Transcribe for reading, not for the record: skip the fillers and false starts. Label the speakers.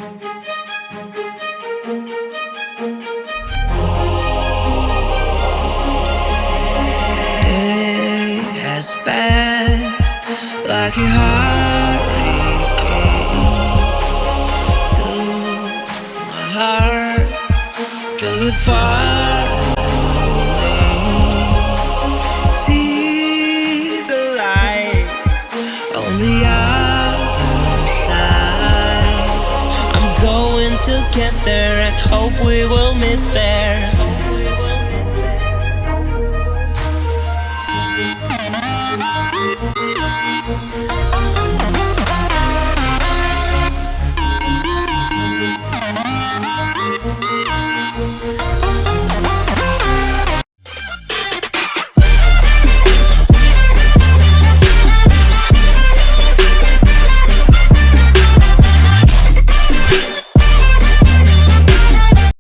Speaker 1: Day has passed like a hurricane to my heart, till we're far away. See the lights on the other side. I'm going to get there and hope we will meet there.